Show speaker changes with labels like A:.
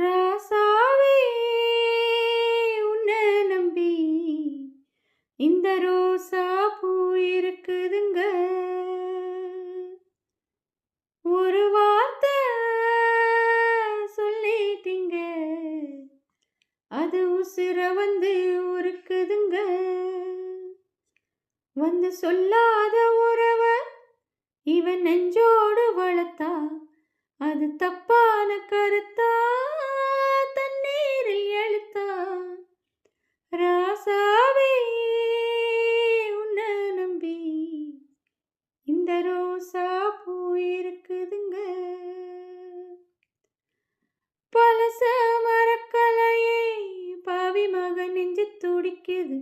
A: ராசாவே உன்னை நம்பி இந்த ரோசா பூ இருக்குதுங்க. ஒரு வார்த்தை சொல்லிட்டீங்க, அது உசுர வந்து உருக்குதுங்க. வந்து சொல்லாத உறவ இவன் நெஞ்சோடு வளர்த்தா, அது தப்பான கருத்தா, தண்ணீரில் எழுத்தா. ராசாவே உன்னை நம்பி இந்த ரோசா பூ இருக்குதுங்க. பழச மறக்கலையே பாவி மகன் நெஞ்சு துடிக்குது.